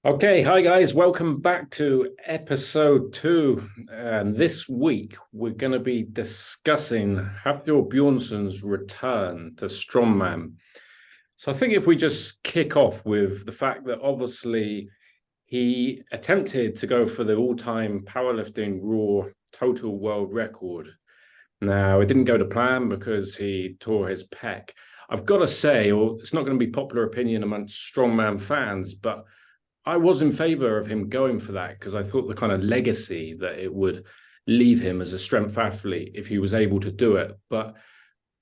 Okay, hi guys, welcome back to episode 2. And this week we're going to be discussing Hafthor Bjornsson's return to Strongman. So I think if we just kick off with the fact that obviously he attempted to go for the all-time powerlifting raw total world record. Now, it didn't go to plan because he tore his pec. I've got to say, or it's not going to be popular opinion amongst strongman fans, but I was in favor of him going for that because I thought the kind of legacy that it would leave him as a strength athlete if he was able to do it. But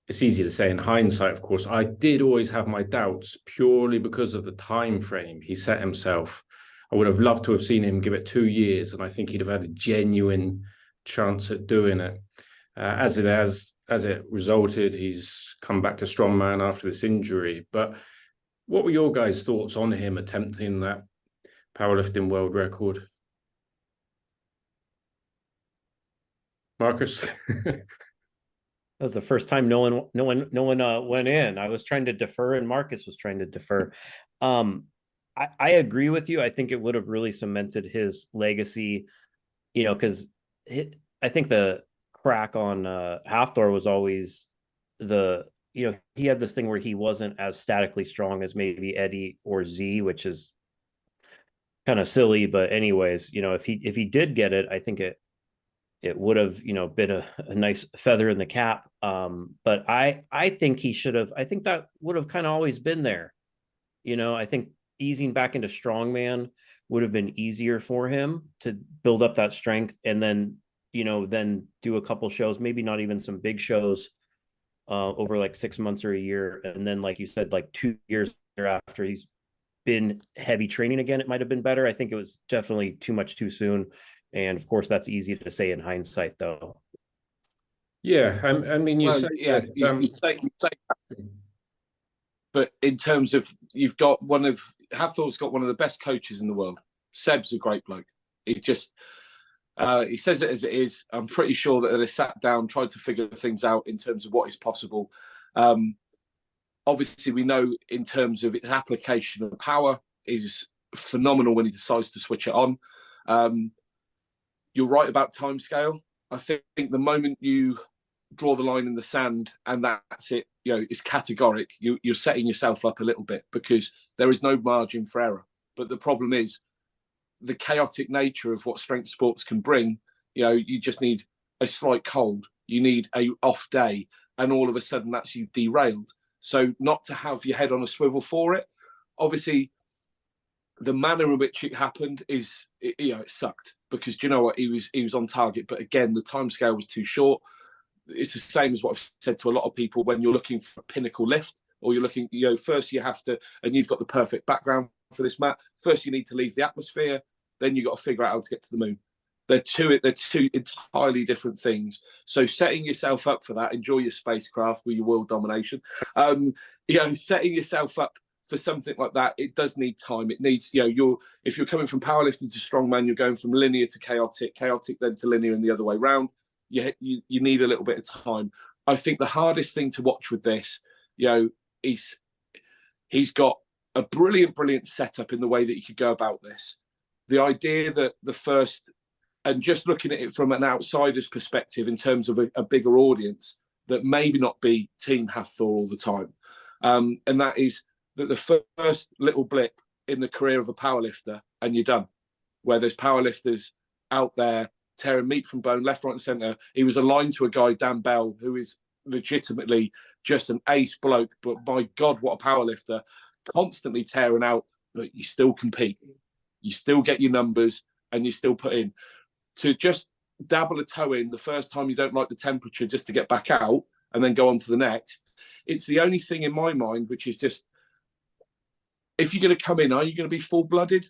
it's easy to say in hindsight, of course. I did always have my doubts purely because of the time frame he set himself. I would have loved to have seen him give it 2 years, and I think he'd have had a genuine chance at doing it. As it resulted, he's come back to strongman after this injury. But what were your guys' thoughts on him attempting that powerlifting world record? Marcus? That was the first time no one went in. I was trying to defer, and Marcus was trying to defer. I agree with you. I think it would have really cemented his legacy, because I think the crack on Hafthor was always he had this thing where he wasn't as statically strong as maybe Eddie or Z, which is kind of silly. But anyways, if he did get it, I think it would have, been a nice feather in the cap. But I think he should have. I think that would have kind of always been there. I think easing back into strongman would have been easier for him to build up that strength, and then then do a couple shows, maybe not even some big shows, over like 6 months or a year, and then like you said, like 2 years after he's been heavy training again, it might have been better. I think it was definitely too much too soon. And of course, that's easy to say in hindsight, though. Yeah, I mean, you say yeah, that, you say that, but in terms of Hathor's got one of the best coaches in the world. Seb's a great bloke. He says it as it is. I'm pretty sure that they sat down, tried to figure things out in terms of what is possible. Obviously, we know in terms of its application of power is phenomenal when he decides to switch it on. You're right about timescale. I think the moment you draw the line in the sand and that's it, it's categoric. You're setting yourself up a little bit because there is no margin for error. But the problem is the chaotic nature of what strength sports can bring. You just need a slight cold. You need a off day, and all of a sudden that's you derailed. So not to have your head on a swivel for it. Obviously, the manner in which it happened it sucked because do you know what, he was on target, but again the timescale was too short. It's the same as what I've said to a lot of people when you're looking for a pinnacle lift, or you're looking, first you have to, and you've got the perfect background for this, Matt. First you need to leave the atmosphere, then you got to figure out how to get to the moon. They're two entirely different things. So setting yourself up for that, enjoy your spacecraft with your world domination. Setting yourself up for something like that, it does need time. It needs, if you're coming from powerlifting to strongman, you're going from linear to chaotic then to linear and the other way around. You need a little bit of time. I think the hardest thing to watch with this, he's got a brilliant setup in the way that he could go about this. The idea that the first, and just looking at it from an outsider's perspective in terms of a bigger audience, that maybe not be Team Hafthor all the time. And that is that the first little blip in the career of a powerlifter and you're done, where there's powerlifters out there tearing meat from bone, left, right and centre. He was aligned to a guy, Dan Bell, who is legitimately just an ace bloke, but my God, what a powerlifter, constantly tearing out, but you still compete. You still get your numbers and you still put in. To just dabble a toe in the first time you don't like the temperature just to get back out and then go on to the next. It's the only thing in my mind, which is just, if you're going to come in, are you going to be full-blooded?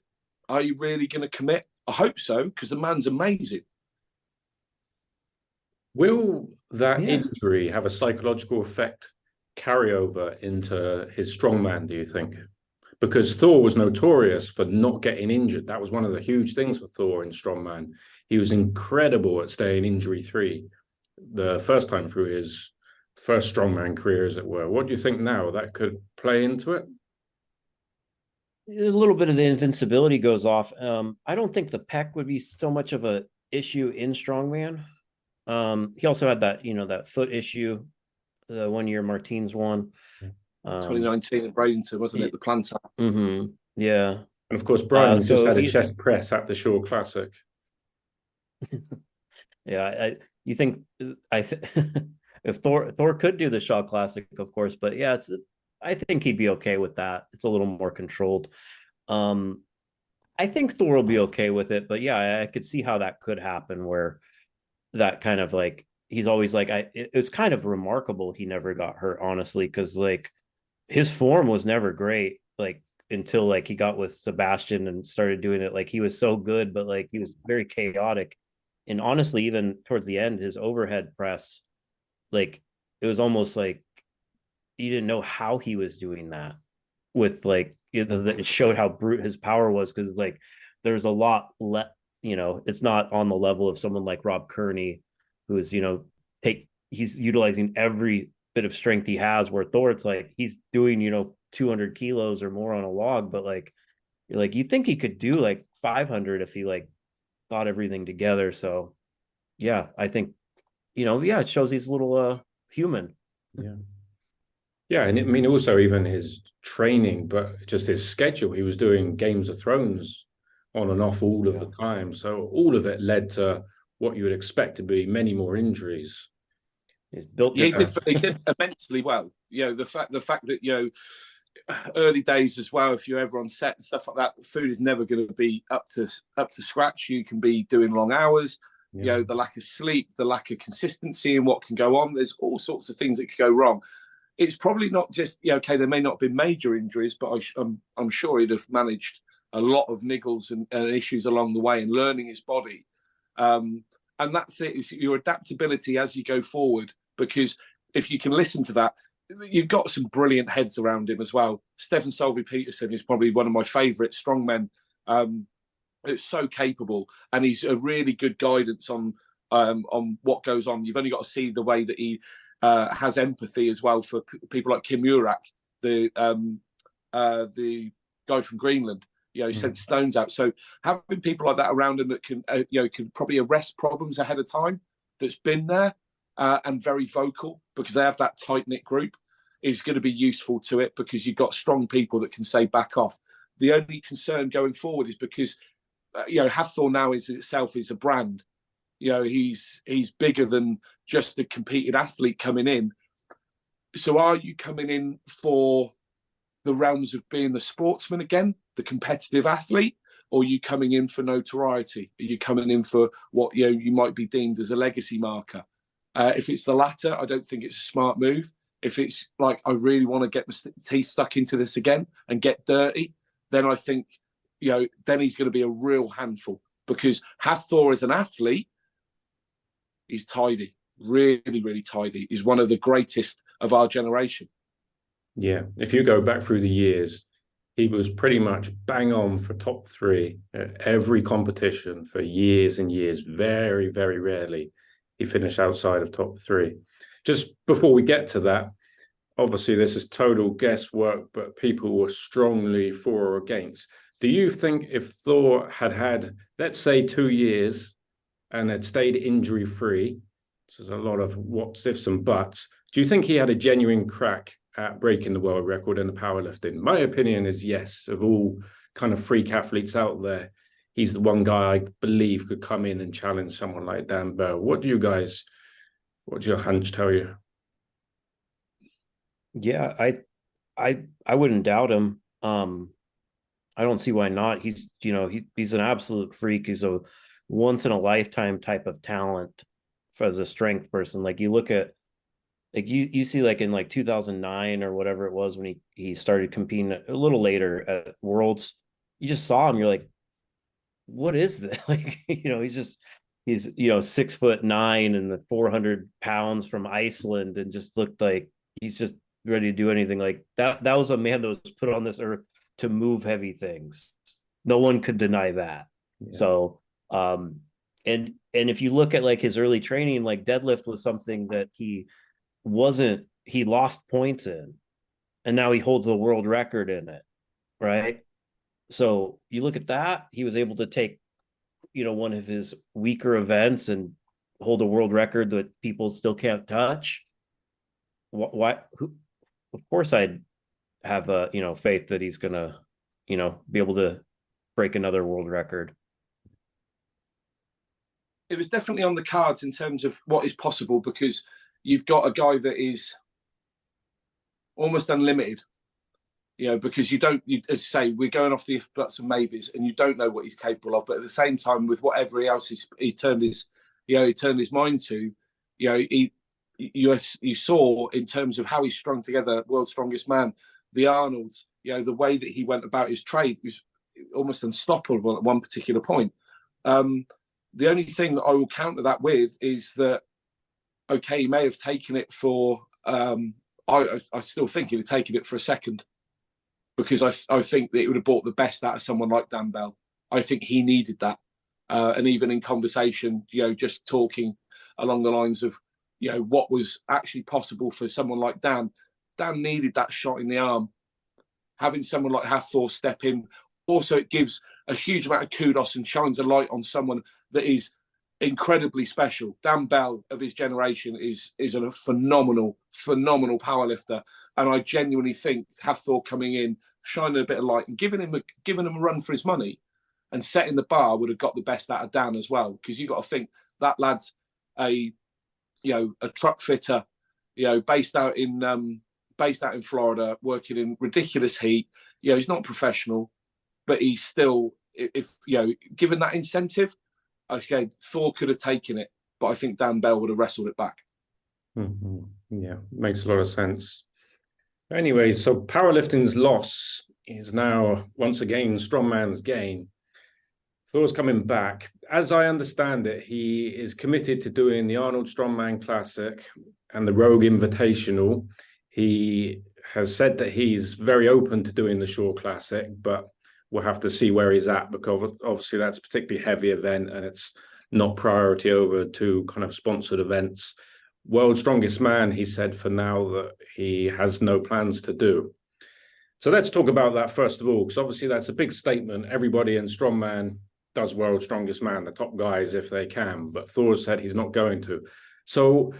Are you really going to commit? I hope so, because the man's amazing. Will that injury have a psychological effect carryover into his strongman, do you think? Because Thor was notorious for not getting injured. That was one of the huge things for Thor in strongman. He was incredible at staying injury-free the first time through his first strongman career, as it were. What do you think now? That could play into it? little bit of the invincibility goes off. I don't think the pec would be so much of a issue in strongman. He also had that, that foot issue, the 1 year Martins won. 2019 at Bradenton, wasn't it? The plantar. Yeah. And of course, Brian just so had a chest press at the Shore Classic. Yeah, you think if Thor could do the Shaw Classic, of course, but yeah, I think he'd be okay with that. It's a little more controlled. I think Thor will be okay with it, but yeah, I could see how that could happen where that kind of like he's always like it's kind of remarkable he never got hurt, honestly, because like his form was never great, like until like he got with Sebastian and started doing it. Like he was so good, but like he was very chaotic. And honestly, even towards the end, his overhead press, like it was almost like you didn't know how he was doing that with like it showed how brute his power was, because like there's a lot it's not on the level of someone like Rob Kearney, who is he's utilizing every bit of strength he has, where Thor, it's like he's doing 200 kilos or more on a log, but like you're like you think he could do like 500 if he like got everything together. So yeah, I think it shows he's a little human. Yeah, and I mean also even his training, but just his schedule. He was doing Games of Thrones on and off all of the time, so all of it led to what you would expect to be many more injuries. He's built. Yeah, he did immensely well. The fact that early days as well, if you're ever on set and stuff like that, the food is never going to be up to scratch. You can be doing long hours. The lack of sleep, the lack of consistency in what can go on. There's all sorts of things that could go wrong. It's probably not just okay. There may not have been major injuries, but I'm sure he'd have managed a lot of niggles and issues along the way, and learning his body. And that's it. It's your adaptability as you go forward. Because if you can listen to that, you've got some brilliant heads around him as well. Stefan Solvay Peterson is probably one of my favourite strongmen. It's so capable, and he's a really good guidance on what goes on. You've only got to see the way that he has empathy as well for people like Kim Urak, the guy from Greenland. He sent stones out. So having people like that around him that can can probably arrest problems ahead of time, that's been there and very vocal, because they have that tight knit group, is going to be useful to it, because you've got strong people that can say back off. The only concern going forward is because Hathor now is itself is a brand. He's bigger than just a competed athlete coming in. So are you coming in for the realms of being the sportsman again, the competitive athlete, or are you coming in for notoriety? Are you coming in for what you might be deemed as a legacy marker? If it's the latter, I don't think it's a smart move. If it's like, I really want to get my teeth stuck into this again and get dirty, then I think, then he's going to be a real handful, because Hathor as an athlete, he's tidy, really, really tidy. He's one of the greatest of our generation. Yeah, if you go back through the years, he was pretty much bang on for top 3 at every competition for years and years. Very, very rarely he finished outside of top 3. Just before we get to that, obviously this is total guesswork, but people were strongly for or against. Do you think if Thor had, let's say, 2 years and had stayed injury-free, so there's a lot of what's, ifs and buts, do you think he had a genuine crack at breaking the world record in the powerlifting? My opinion is yes. Of all kind of freak athletes out there, he's the one guy I believe could come in and challenge someone like Dan Burr. What's your hunch tell you? Yeah, I wouldn't doubt him. I don't see why not. He's he's an absolute freak. He's a once in a lifetime type of talent as a strength person. Like you look at, like you see, like in like 2009 or whatever it was, when he started competing a little later at Worlds, you just saw him, you're like, what is this? Like, he's 6'9" and the 400 pounds from Iceland, and just looked like he's just ready to do anything. Like that was a man that was put on this earth to move heavy things. No one could deny that. Yeah. So and if you look at like his early training, like deadlift was something that he lost points in, and now he holds the world record in it, right? So you look at that, he was able to take, one of his weaker events and hold a world record that people still can't touch. Why? Of course, I'd have faith that he's gonna, be able to break another world record. It was definitely on the cards in terms of what is possible, because you've got a guy that is almost unlimited. Because as you say, we're going off the if, buts, and maybes, and you don't know what he's capable of. But at the same time, with whatever else he turned his mind to, you saw in terms of how he strung together World's Strongest Man, the Arnolds, the way that he went about his trade was almost unstoppable at one particular point. The only thing that I will counter that with is that, okay, he may have taken it for, I still think he'd have taken it for a second, because I think that it would have brought the best out of someone like Dan Bell. I think he needed that. And even in conversation, just talking along the lines of, what was actually possible for someone like Dan. Dan needed that shot in the arm. Having someone like Hathor step in, also it gives a huge amount of kudos and shines a light on someone that is incredibly special. Dan Bell of his generation is a phenomenal powerlifter, and I genuinely think Hathor coming in, shining a bit of light and giving him a run for his money and setting the bar would have got the best out of Dan as well, because you got to think that lad's a truck fitter, based out in Florida, working in ridiculous heat. He's not professional, but he's still, if given that incentive, okay, Thor could have taken it, but I think Dan Bell would have wrestled it back. Yeah, makes a lot of sense. Anyway, so powerlifting's loss is now once again Strongman's gain. Thor's coming back. As I understand it, he is committed to doing the Arnold Strongman Classic and the Rogue Invitational. He has said that he's very open to doing the Shore Classic, but we'll have to see where he's at, because obviously that's a particularly heavy event and it's not priority over two kind of sponsored events. World's Strongest Man, he said for now that he has no plans to do. So let's talk about that first of all, because obviously that's a big statement. Everybody in Strongman does World's Strongest Man, the top guys if they can, but Thor said he's not going to. So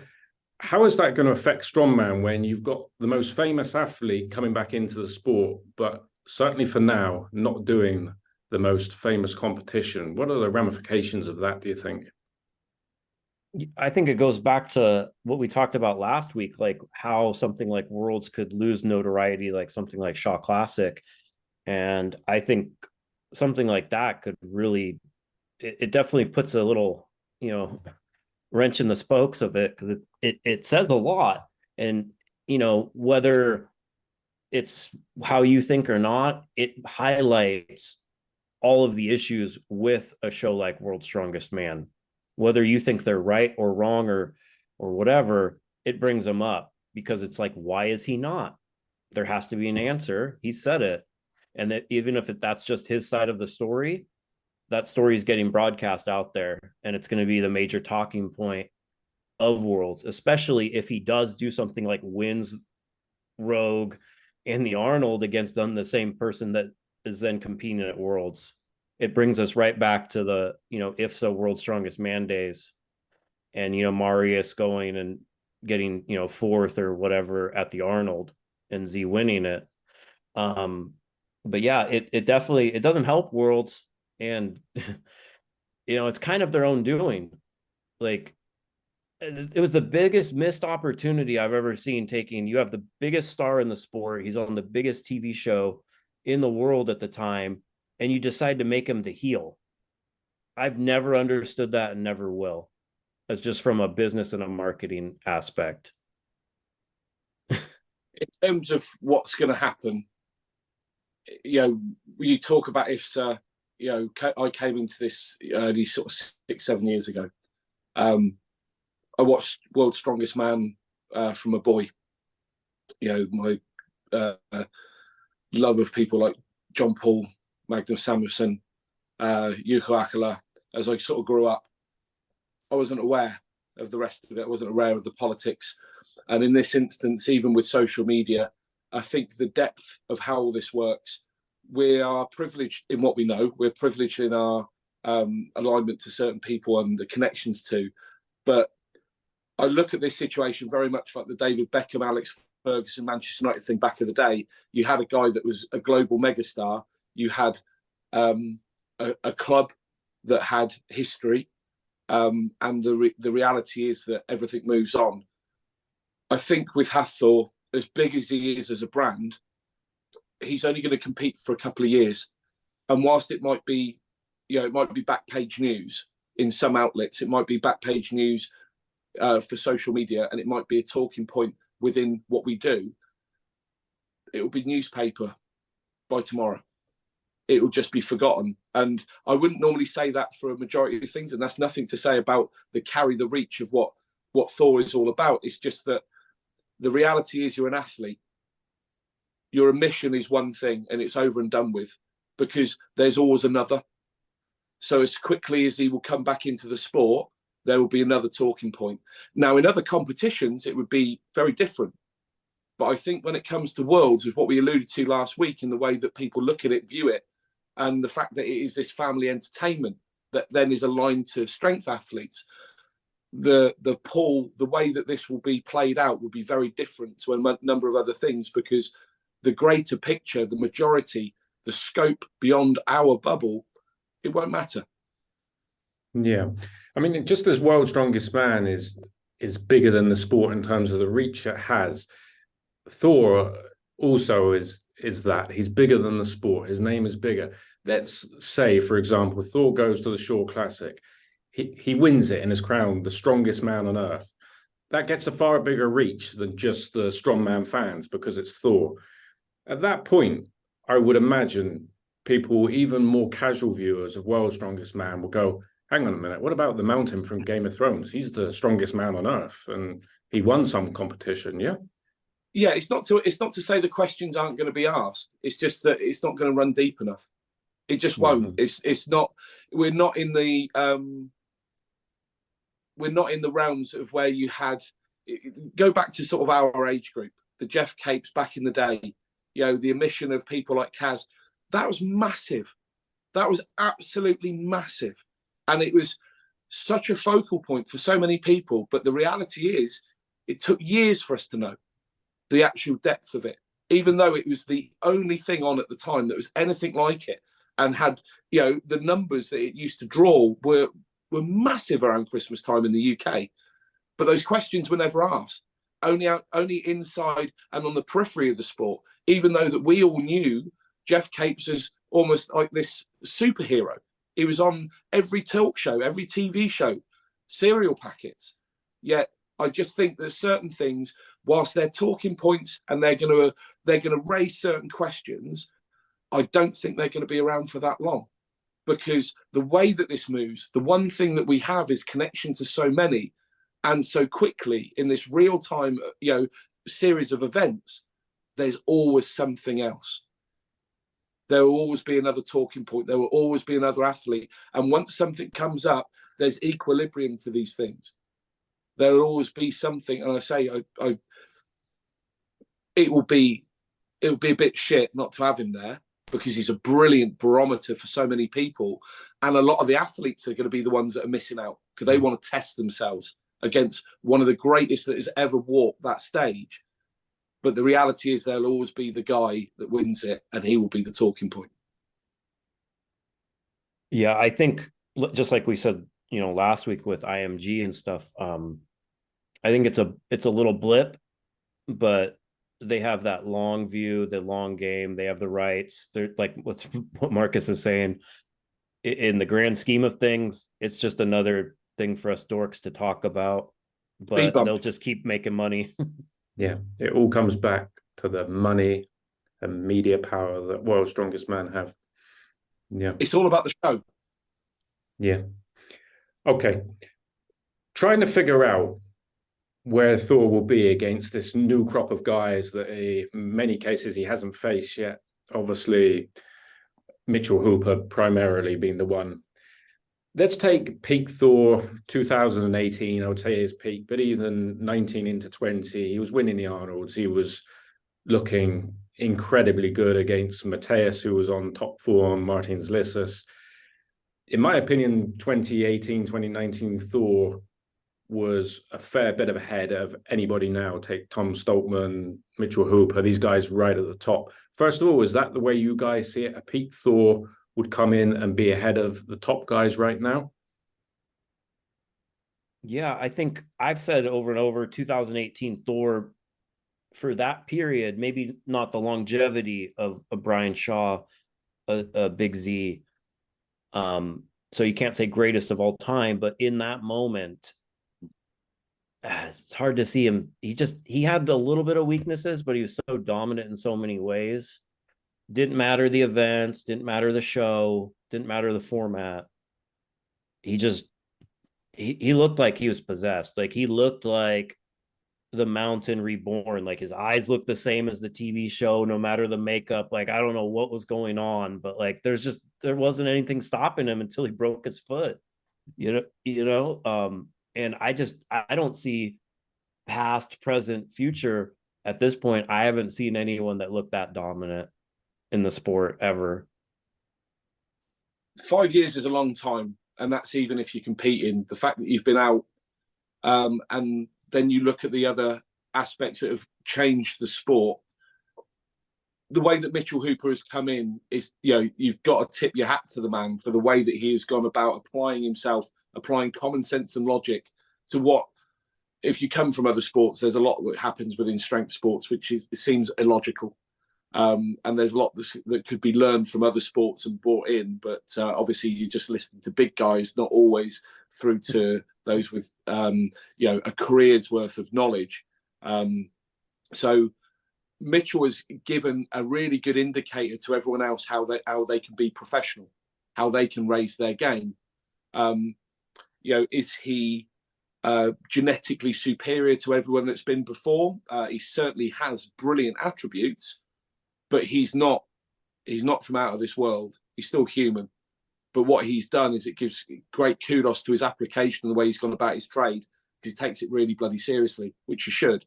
how is that going to affect Strongman when you've got the most famous athlete coming back into the sport, but certainly for now, not doing the most famous competition? What are the ramifications of that, do you think? I think it goes back to what we talked about last week, like how something like Worlds could lose notoriety, like something like Shaw Classic. And I think something like that could really, it definitely puts a little, wrench in the spokes of it, because it says a lot. And, whether it's how you think or not, it highlights all of the issues with a show like World's Strongest Man. Whether you think they're right or wrong or whatever, it brings them up, because it's like, why is he not? There has to be an answer. He said it. And that even if that's just his side of the story, that story is getting broadcast out there, and it's going to be the major talking point of Worlds, especially if he does do something like wins Rogue and the Arnold against the same person that is then competing at Worlds. It brings us right back to the, if so World's Strongest Man days, and, Marius going and getting, fourth or whatever at the Arnold and Z winning it. But yeah, it definitely, it doesn't help Worlds, and, it's kind of their own doing. Like, it was the biggest missed opportunity I've ever seen. You have the biggest star in the sport. He's on the biggest TV show in the world at the time, and you decide to make him the heel. I've never understood that and never will. That's just from a business and a marketing aspect. In terms of what's going to happen, you talk about ifs. I came into this early sort of 6-7 years ago. I watched World's Strongest Man from a boy. My love of people like John Paul, Magnus Samuelsson, Yuko Akala, as I sort of grew up, I wasn't aware of the rest of it. I wasn't aware of the politics. And in this instance, even with social media, I think the depth of how all this works we are privileged in what we know. We're privileged in our alignment to certain people and the connections to. But I look at this situation very much like the David Beckham, Alex Ferguson, Manchester United thing back in the day. You had a guy that was a global megastar. You had a club that had history. And the reality is that everything moves on. I think with Hathor, as big as he is as a brand, he's only going to compete for a couple of years. And whilst it might be, it might be back page news in some outlets, it might be back page news for social media, and it might be a talking point within what we do. It will be newspaper by tomorrow. It will just be forgotten. And I wouldn't normally say that for a majority of things, and that's nothing to say about the reach of what Thor is all about. It's just that the reality is you're an athlete. Your mission is one thing and it's over and done with, because there's always another. So as quickly as he will come back into the sport, there will be another talking point. Now, in other competitions, it would be very different. But I think when it comes to Worlds, is what we alluded to last week, in the way that people look at it, view it, and the fact that it is this family entertainment that then is aligned to strength athletes, the pool, the way that this will be played out will be very different to a number of other things, because the greater picture, the majority, the scope beyond our bubble, it won't matter. Yeah. I mean, just as World's Strongest Man is bigger than the sport in terms of the reach it has, Thor also is that. He's bigger than the sport. His name is bigger. Let's say, for example, Thor goes to the Shore Classic. He wins it and is crowned the strongest man on earth. That gets a far bigger reach than just the Strongman fans, because it's Thor. At that point, I would imagine people, even more casual viewers of World's Strongest Man, will go, hang on a minute, what about the Mountain from Game of Thrones? He's the strongest man on earth and he won some competition, yeah? Yeah, it's not to say the questions aren't going to be asked. It's just that it's not going to run deep enough. It just won't. It's not. We're not in the realms of where you had. Go back to sort of our age group, the Jeff Capes back in the day. The omission of people like Kaz, that was massive. That was absolutely massive, and it was such a focal point for so many people. But the reality is, it took years for us to know the actual depth of it, even though it was the only thing on at the time that was anything like it, and had, the numbers that it used to draw were massive around Christmas time in the UK. But those questions were never asked, only inside and on the periphery of the sport, even though that we all knew Jeff Capes as almost like this superhero. He was on every talk show, every TV show, cereal packets. Yet I just think that certain things, whilst they're talking points and they're going to raise certain questions, I don't think they're going to be around for that long, because the way that this moves, the one thing that we have is connection to so many, and so quickly in this real time, series of events, there's always something else. There will always be another talking point. There will always be another athlete. And once something comes up, there's equilibrium to these things. There will always be something, and I say, it will be a bit shit not to have him there, because he's a brilliant barometer for so many people, and a lot of the athletes are going to be the ones that are missing out, because they want to test themselves against one of the greatest that has ever walked that stage. But the reality is, there'll always be the guy that wins it, and he will be the talking point. Yeah, I think just like we said, last week with IMG and stuff, I think it's a little blip, but they have that long view, the long game. They have the rights. They're like what Marcus is saying. In the grand scheme of things, it's just another thing for us dorks to talk about. But they'll just keep making money. Yeah, it all comes back to the money and media power that World's Strongest Man have. Yeah, it's all about the show. Yeah. Okay. Trying to figure out where Thor will be against this new crop of guys that in many cases he hasn't faced yet. Obviously, Mitchell Hooper primarily being the one. Let's take Peak Thor 2018, I would say his peak, but even 19 into 20, he was winning the Arnolds. He was looking, incredibly good against Mateus, who was on top form, Martins Lissus. In my opinion, 2018, 2019 Thor was a fair bit ahead of anybody now. Take Tom Stoltman, Mitchell Hooper, these guys right at the top. First of all, is that the way you guys see it? A Peak Thor would come in and be ahead of the top guys right now? Yeah, I think I've said over and over 2018 Thor, for that period, maybe not the longevity of a Brian Shaw, a Big Z. So you can't say greatest of all time, but in that moment, it's hard to see him. He had a little bit of weaknesses, but he was so dominant in so many ways. Didn't matter the events, didn't matter the show, didn't matter the format. He looked like he was possessed. Like he looked like the Mountain Reborn. Like his eyes looked the same as the TV show, no matter the makeup. Like I don't know what was going on, but like there wasn't anything stopping him until he broke his foot. And I don't see past, present, future at this point. I haven't seen anyone that looked that dominant in the sport ever. 5 years is a long time, and that's even if you're competing. The fact that you've been out, and then you look at the other aspects that have changed the sport. The way that Mitchell Hooper has come in is, you've got to tip your hat to the man for the way that he has gone about applying himself, applying common sense and logic to what, if you come from other sports, there's a lot that happens within strength sports, which it seems illogical. And there's a lot that could be learned from other sports and brought in, but obviously you're just listening to big guys, not always through to those with a career's worth of knowledge. So Mitchell has given a really good indicator to everyone else how they can be professional, how they can raise their game. Is he genetically superior to everyone that's been before? He certainly has brilliant attributes, but he's not from out of this world. He's still human. But what he's done is it gives great kudos to his application and the way he's gone about his trade, because he takes it really bloody seriously, which he should.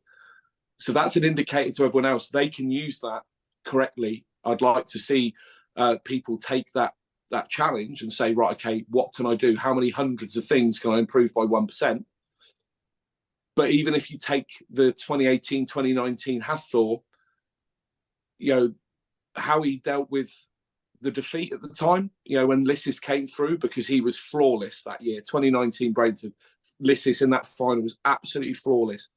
So that's an indicator to everyone else. They can use that correctly. I'd like to see people take that challenge and say, right, okay, what can I do? How many hundreds of things can I improve by 1%? But even if you take the 2018, 2019 Hathor, how he dealt with the defeat at the time, when Lissus came through, because he was flawless that year. 2019 Bradenton, Lissus in that final was absolutely flawless.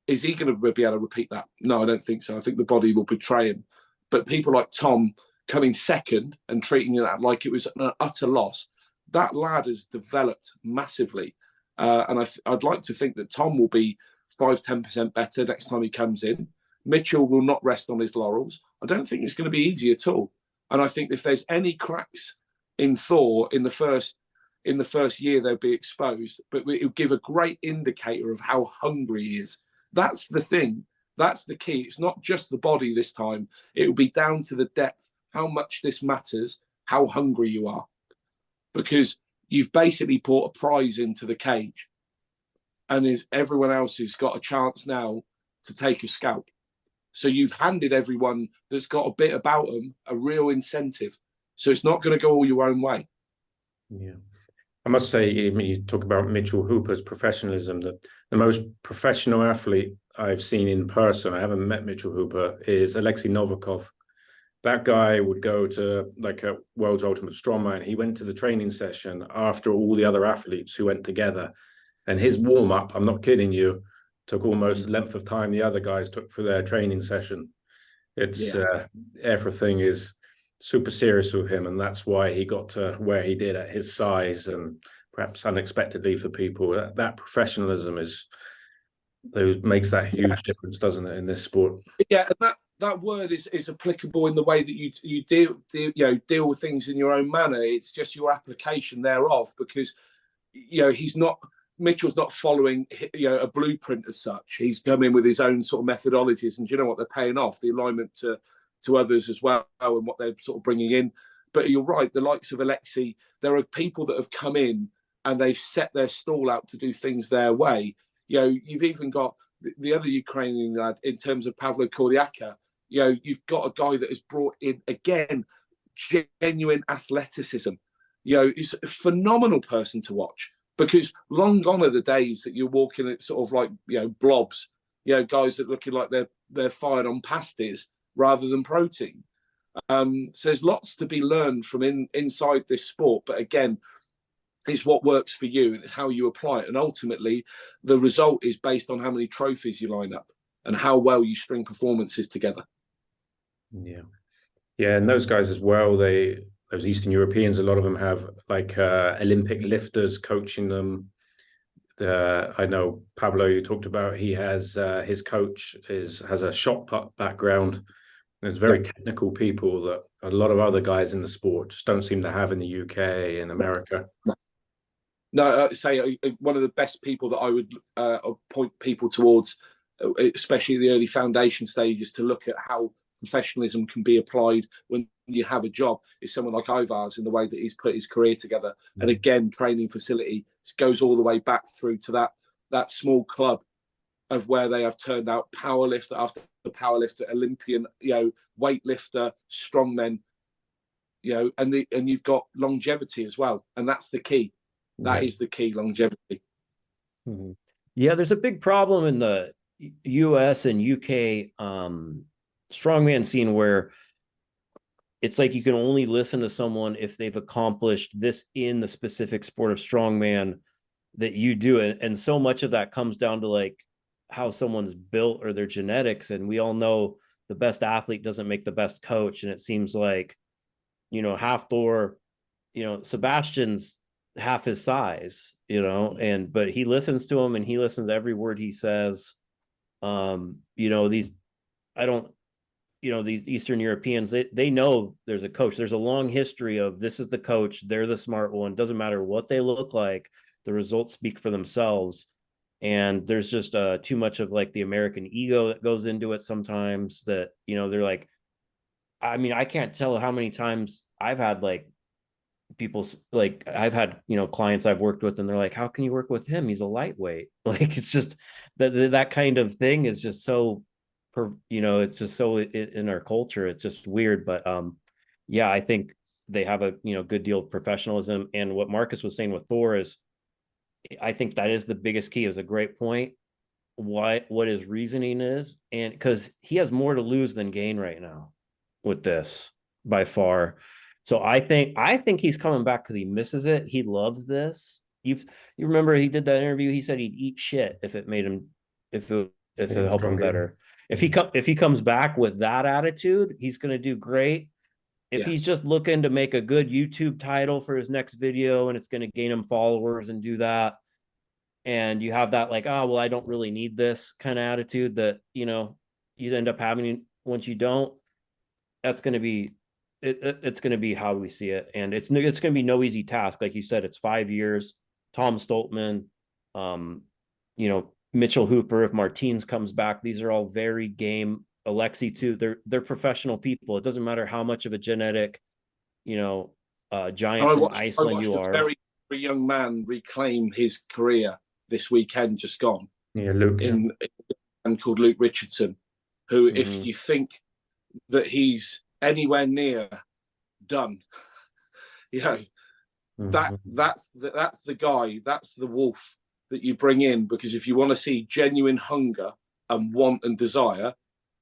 Is he going to be able to repeat that? No, I don't think so. I think the body will betray him. But people like Tom coming second and treating that like it was an utter loss, that lad has developed massively. And I'd like to think that Tom will be 5-10% better next time he comes in. Mitchell will not rest on his laurels. I don't think it's going to be easy at all. And I think if there's any cracks in Thor in the first year, they'll be exposed. But it'll give a great indicator of how hungry he is. That's the thing. That's the key. It's not just the body this time. It will be down to the depth, how much this matters, how hungry you are. Because you've basically brought a prize into the cage. And everyone else has got a chance now to take a scalp. So you've handed everyone that's got a bit about them a real incentive. So it's not going to go all your own way. Yeah. I must say, when you talk about Mitchell Hooper's professionalism, the most professional athlete I've seen in person, I haven't met Mitchell Hooper, is Alexei Novikov. That guy would go to like a World's Ultimate Strongman. He went to the training session after all the other athletes who went together. And his warm-up, I'm not kidding you, took almost the length of time the other guys took for their training session. Everything is super serious with him, and that's why he got to where he did at his size, and perhaps unexpectedly for people. That professionalism makes that huge difference, doesn't it, in this sport? Yeah, and that word is applicable in the way that you deal with things in your own manner. It's just your application thereof, because Mitchell's not following a blueprint as such. He's come in with his own sort of methodologies, and do you know what? They're paying off, the alignment to others as well, and what they're sort of bringing in. But you're right, the likes of Alexei, there are people that have come in and they've set their stall out to do things their way. You've even got the other Ukrainian lad in terms of Pavlo Kordiaka. You know, you've got a guy that has brought in, again, genuine athleticism. You know, he's a phenomenal person to watch, because long gone are the days that you're walking at sort of like, you know, blobs, you know, guys that are looking like they're fired on pasties rather than protein. So there's lots to be learned from inside this sport. But again, it's what works for you and it's how you apply it. And ultimately, the result is based on how many trophies you line up and how well you string performances together. Yeah. Yeah, and those guys as well, those Eastern Europeans, a lot of them have like Olympic lifters coaching them. I know Pablo, you talked about, he has his coach has a shot put background. There's very technical people that a lot of other guys in the sport just don't seem to have in the UK and America. No, say one of the best people that I would point people towards, especially the early foundation stages, to look at how professionalism can be applied when you have a job, is someone like Ivar's, in the way that he's put his career together. Mm-hmm. And again, training facility goes all the way back through to that small club of where they have turned out powerlifter after powerlifter, Olympian, you know, weightlifter, strongmen, you know, and you've got longevity as well, and that's the key. That is the key, longevity. Mm-hmm. Yeah, there's a big problem in the US and UK strongman scene where it's like you can only listen to someone if they've accomplished this in the specific sport of strongman that you do. And so much of that comes down to like how someone's built or their genetics. And we all know the best athlete doesn't make the best coach. And it seems like, you know, Thor, you know, Sebastian's half his size, you know, but he listens to him and he listens to every word he says. You know, these Eastern Europeans, they know there's a coach. There's a long history of this is the coach, they're the smart one. Doesn't matter what they look like, the results speak for themselves. And there's just too much of like the American ego that goes into it sometimes, that, you know, they're like, I mean, I can't tell how many times I've had like people, like I've had, you know, clients I've worked with and they're like, how can you work with him? He's a lightweight. Like, it's just that kind of thing is just so, you know, it's just so in our culture, it's just weird. But yeah, I think they have a, you know, good deal of professionalism. And what Marcus was saying with Thor is, I think that is the biggest key. Is a great point. What his reasoning is, and because he has more to lose than gain right now with this by far. So I think he's coming back because he misses it. He loves this. You remember he did that interview. He said he'd eat shit if it made him, if it helped him better. If he comes back with that attitude, he's going to do great. If he's just looking to make a good YouTube title for his next video and it's going to gain him followers and do that, and you have that like, oh, well, I don't really need this kind of attitude that, you know, you end up having once you don't, that's going to be, it's going to be how we see it. And it's going to be no easy task. Like you said, it's 5 years. Tom Stoltman, you know, Mitchell Hooper, if Martins comes back, these are all very game. Alexi too. They're professional people. It doesn't matter how much of a genetic, you know, giant from Iceland you are. Very young man reclaim his career this weekend, just gone. Yeah, Luke. In a man called Luke Richardson, who, if you think that he's anywhere near done, you know, that's the guy, that's the wolf that you bring in, because if you want to see genuine hunger and want and desire,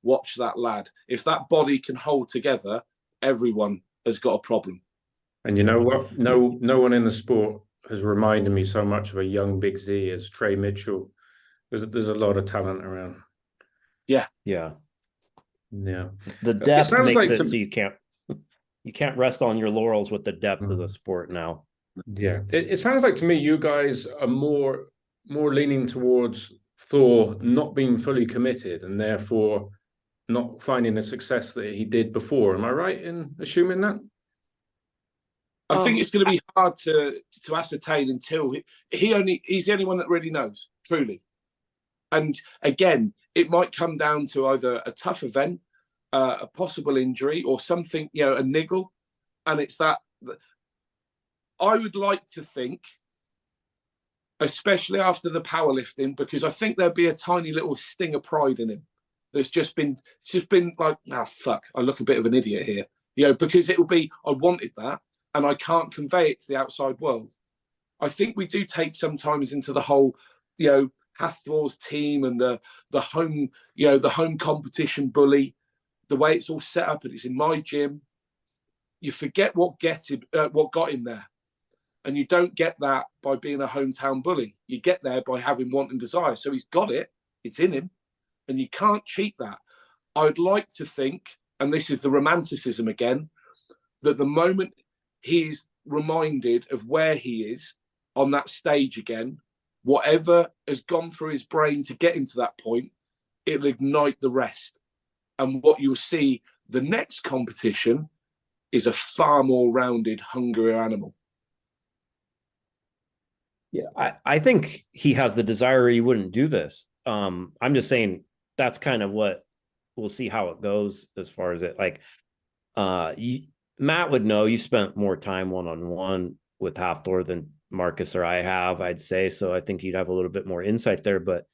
watch that lad. If that body can hold together, everyone has got a problem. And you know what? No one in the sport has reminded me so much of a young Big Z as Trey Mitchell. There's a lot of talent around. Yeah. The depth makes it so you can't rest on your laurels with the depth of the sport now. Yeah, it sounds like to me you guys are more leaning towards Thor not being fully committed and therefore not finding the success that he did before. Am I right in assuming that? I think it's going to be hard to ascertain until he's the only one that really knows, truly. And again, it might come down to either a tough event, a possible injury, or something, you know, a niggle. And it's that I would like to think, especially after the powerlifting, because I think there'd be a tiny little sting of pride in him. It's just been like, fuck, I look a bit of an idiot here, because it will be, I wanted that and I can't convey it to the outside world. I think we do take sometimes into the whole, Hathor's team and the home, the home competition bully, the way it's all set up and it's in my gym. You forget what got him there. And you don't get that by being a hometown bully. You get there by having want and desire. So he's got it. It's in him. And you can't cheat that. I'd like to think, and this is the romanticism again, that the moment he's reminded of where he is on that stage again, whatever has gone through his brain to get him to that point, it'll ignite the rest. And what you'll see, the next competition is a far more rounded, hungrier animal. Yeah, I think he has the desire, or he wouldn't do this. I'm just saying that's kind of what we'll see how it goes as far as it. Like, Matt would know. You spent more time one-on-one with Hathor than Marcus or I have, I'd say. So I think you'd have a little bit more insight there. But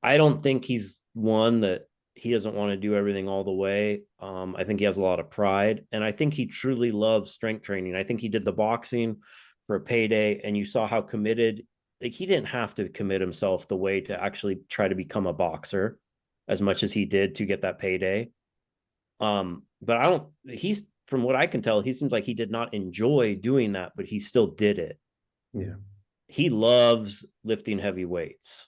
I don't think he's one that he doesn't want to do everything all the way. I think he has a lot of pride, and I think he truly loves strength training. I think he did the boxing for a payday, and you saw how committed. Like, he didn't have to commit himself the way to actually try to become a boxer as much as he did to get that payday. But he's, from what I can tell, he seems like he did not enjoy doing that, but he still did it. Yeah. He loves lifting heavy weights.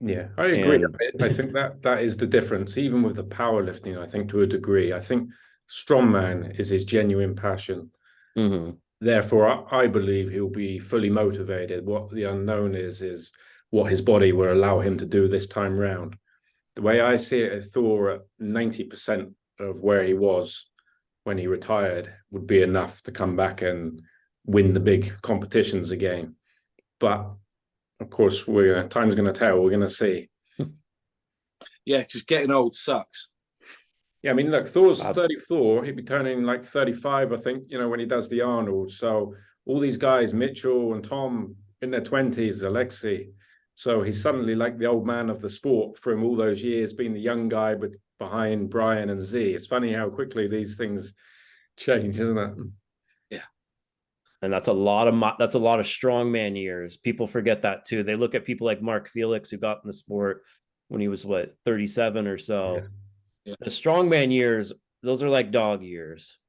Yeah, I agree. I think that is the difference, even with the powerlifting, I think, to a degree. I think strongman is his genuine passion. Mm-hmm. Therefore, I believe he'll be fully motivated. What the unknown is what his body will allow him to do this time round. The way I see it, Thor at 90% of where he was when he retired would be enough to come back and win the big competitions again. But of course, time's going to tell. We're going to see. Yeah, just getting old sucks. Yeah, I mean, look, Thor's 34. He'd be turning like 35, I think, when he does the Arnold. So all these guys, Mitchell and Tom, in their 20s, Alexei. So he's suddenly like the old man of the sport from all those years, being the young guy but behind Brian and Z. It's funny how quickly these things change, isn't it? Yeah. And that's a lot of strongman years. People forget that too. They look at people like Mark Felix, who got in the sport when he was 37 or so. Yeah. Yeah. The strongman years, those are like dog years.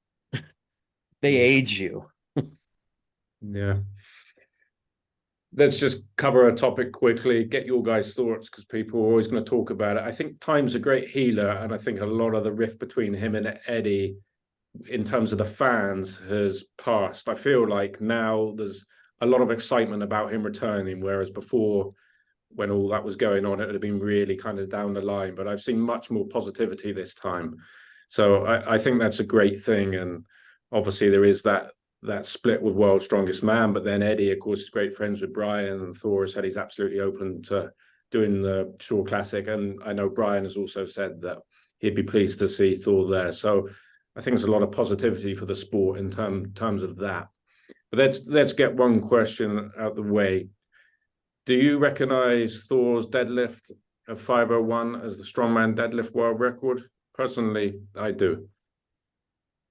They age you. Yeah. Let's just cover a topic quickly, get your guys' thoughts, because people are always going to talk about it. I think Time's a great healer, and I think a lot of the rift between him and Eddie in terms of the fans has passed. I feel like now there's a lot of excitement about him returning, whereas before, when all that was going on, it would have been really kind of down the line. But I've seen much more positivity this time. So I think that's a great thing. And obviously there is that split with World's Strongest Man, but then Eddie, of course, is great friends with Brian, and Thor has said he's absolutely open to doing the Shore Classic. And I know Brian has also said that he'd be pleased to see Thor there. So I think there's a lot of positivity for the sport in terms of that. But let's get one question out the way. Do you recognize Thor's deadlift of 501 as the strongman deadlift world record? Personally, I do.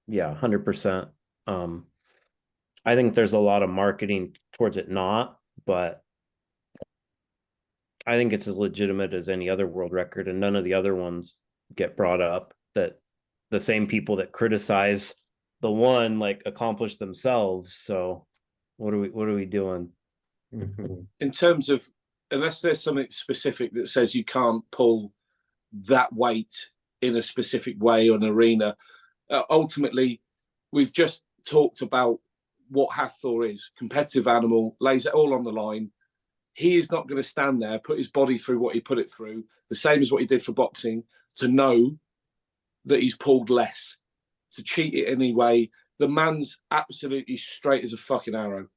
Yeah, 100%. I think there's a lot of marketing towards it not, but I think it's as legitimate as any other world record, and none of the other ones get brought up. That the same people that criticize the one accomplish themselves. So what are we doing? In terms of, unless there's something specific that says you can't pull that weight in a specific way or an arena, ultimately, we've just talked about what Hathor is. Competitive animal, lays it all on the line. He is not going to stand there, put his body through what he put it through, the same as what he did for boxing, to know that he's pulled less, to cheat it anyway. The man's absolutely straight as a fucking arrow.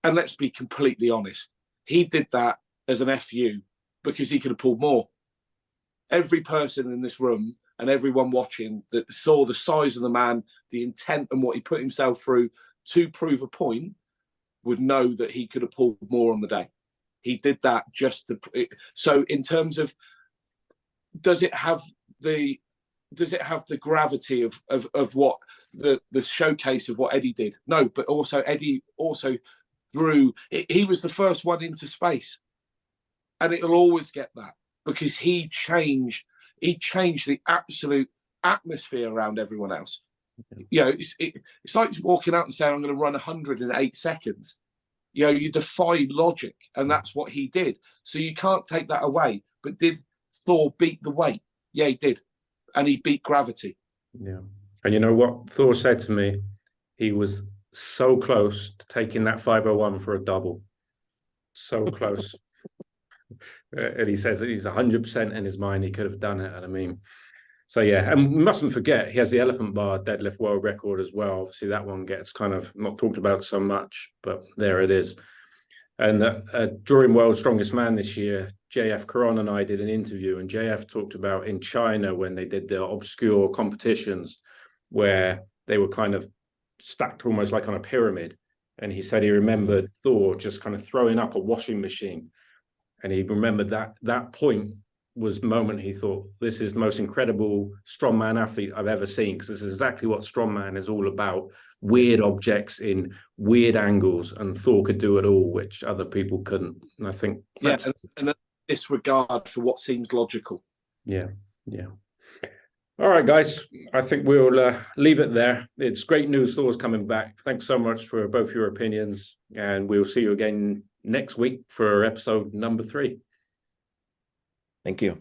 And let's be completely honest, he did that as an FU because he could have pulled more. Every person in this room and everyone watching that saw the size of the man, the intent and what he put himself through to prove a point would know that he could have pulled more on the day. He did that just to... So in terms of does it have the gravity of what the showcase of what Eddie did? No, but also Eddie also he was the first one into space, and it'll always get that because he changed the absolute atmosphere around everyone else. You know, it's like walking out and saying, I'm going to run 100 in 8 seconds. You know, you defy logic, and that's what he did. So you can't take that away. But did Thor beat the weight? Yeah, he did. And he beat gravity. Yeah. And you know what Thor said to me? He was so close to taking that 501 for a double. So close. And he says that he's 100% in his mind he could have done it. And I mean, so yeah, and we mustn't forget he has the elephant bar deadlift world record as well. Obviously, that one gets kind of not talked about so much, but there it is. And during World's Strongest Man this year, JF Caron and I did an interview, and JF talked about in China when they did the obscure competitions where they were kind of stacked almost like on a pyramid. And he said he remembered Thor just kind of throwing up a washing machine. And he remembered that point was the moment he thought, this is the most incredible strongman athlete I've ever seen, because this is exactly what strongman is all about. Weird objects in weird angles, and Thor could do it all, which other people couldn't. And I think and a disregard for what seems logical. Yeah. All right, guys, I think we'll leave it there. It's great news Thor's coming back. Thanks so much for both your opinions, and we'll see you again next week for episode number 3. Thank you.